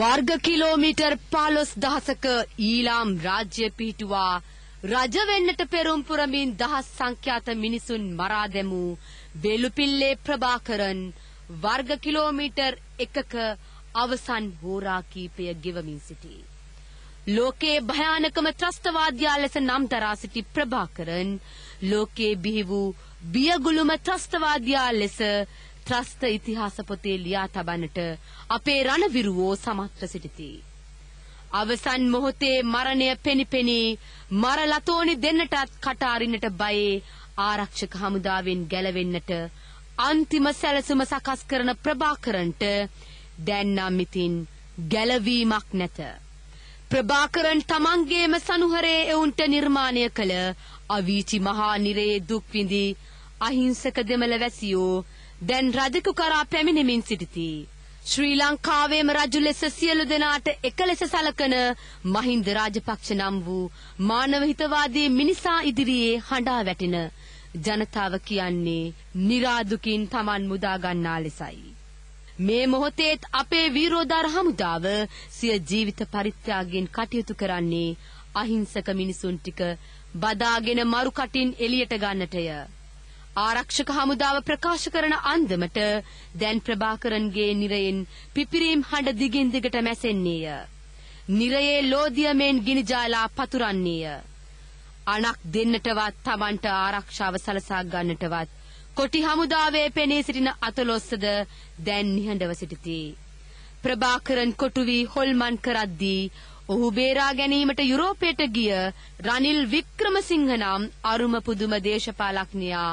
वर्ग किलोमीटर 15,000ක ඊලාම් රාජ්‍ය පිහිටුවා රජ වෙන්නට පෙරම් පුරමින් දහස් සංඛ්‍යාත මිනිසුන් මරා දැමූ බෙලුපිල්ලේ ප්‍රභාකරන් वर्ग किलोमीटर 1ක අවසන් හෝරා කීපය ගෙවමින් සිටී. ලෝකේ භයානකම ත්‍රස්තවාදියා ලෙස නම් දරා සිටි ප්‍රභාකරන් ලෝකේ බිහි වූ බියගුළුම ත්‍රස්තවාදියා ලෙස ත්‍රස්ත ඉතිහාස පොතේ ලියා තබන්නට අපේ රණවිරුවෝ සමත්ව සිටිති. අවසන් මොහොතේ මරණය පෙනිපෙනී මරලතෝනි දෙන්නටත් කට අරින්නට බයේ ආරක්ෂක හමුදාවෙන් ගැලවෙන්නට අන්තිම සැලසුම සකස් කරන ප්‍රභාකරන්ට දැන් නම් ඉතින් ගැලවීමක් නැත. ප්‍රභාකරන් තමන්ගේම සනුහරේ එවුන්ට නිර්මාණය කළ අවීචි මහා නිරයේ දුක් විඳි අහිංසක දෙමළ වැසියෝ දැන් රජකු කරා පැමිණෙමින් සිටිති. ශ්‍රී ලංකාවේම රජු ලෙස සියලු දෙනාට එක ලෙස සලකන මහින්ද රාජපක්ෂ නම් වූ මානව හිතවාදී මිනිසා ඉදිරියේ හඬා වැටෙන ජනතාව කියන්නේ නිරාදුකින් Taman මුදා ගන්නා ලෙසයි. මේ මොහොතේත් අපේ වීරෝදාර හමුදාව සිය ජීවිත පරිත්‍යාගයෙන් කටයුතු කරන්නේ අහිංසක මිනිසුන් ටික බදාගෙන මරු කටින් එළියට ගන්නටය. ආරක්ෂක හමුදාව ප්‍රකාශ කරන අන්දමට දැන් ප්‍රභාකරන්ගේ නිරයෙන් පිපිරීම් හඬ දිගින් දිගට මැසෙන්නේය. නිරයේ ලෝදියමෙන් ගිනි ජාලා පතුරන්නේය. අනක් දෙන්නටවත් Tamanට ආරක්ෂාව සලසා ගන්නටවත් කොටි හමුදාවේ පෙනී සිටින අතලොස්සද දැන් නිහඬව සිටිති. ප්‍රභාකරන් කොටු වී හොල්මන් කරද්දී ඔහු බේරා ගැනීමට යුරෝපයට ගිය රනිල් වික්‍රමසිංහ නම් අරුම පුදුම දේශපාලඥයා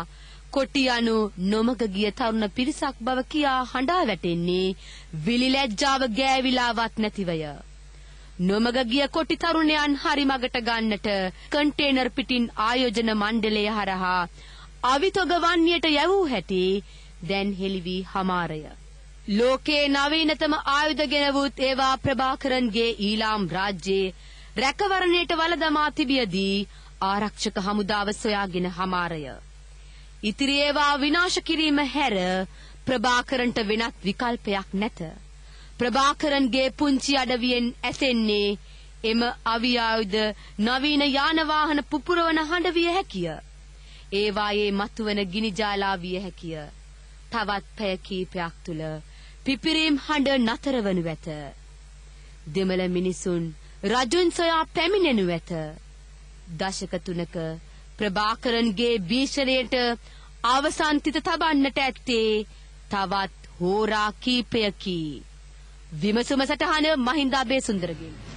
කොටි අනු නොමග ගිය තරුණ පිරිසක් බව කියා හඬා වැටෙන්නේ විලි ලැජ්ජාව ගෑවිලාවත් නැතිවය. නොමග ගිය කොටි තරුණයන් හරි මගට ගන්නට කන්ටේනර් පිටින් ආයෝජන මණ්ඩලය හරහා අවිතොග වන්නියට යවූ හැටි දැන් හෙළි වී හමාරය. ලෝකේ නවීනතම ආයුධ ගෙනවූත් ඒවා ප්‍රභාකරන්ගේ ඊලාම් රාජ්‍යයේ රැකවරණයට වළදමා තිබියදී ආරක්ෂක හමුදාව සොයාගෙන හමාරය. ඉතිරි ඒවා විනාශ කිරීම හැර ප්‍රභාකරන්ට වෙනත් විකල්පයක් නැත. ප්‍රභාකරන්ගේ පුංචි අඩවියෙන් ඇසෙන්නේ එම අවි ආයුධ නවීන යාන වාහන පුපුරවන හඬ විය හැකිය. ඒවායේ මතුවන ගිනි ජාලා විය හැකිය. තවත් පැය කීපයක් තුල පිපිරීම් හඬ නතර වනු ඇත. දෙමළ මිනිසුන් රජුන් සොයා පැමිණෙනු ඇත. දශක 3ක ප්‍රභාකරන්ගේ භීෂණයට අවසන් තිත තබන්නට ඇත්තේ තවත් හෝරා කීපයකි. විමසුම සටහන මහින්ද අබේසුන්දරගෙන්.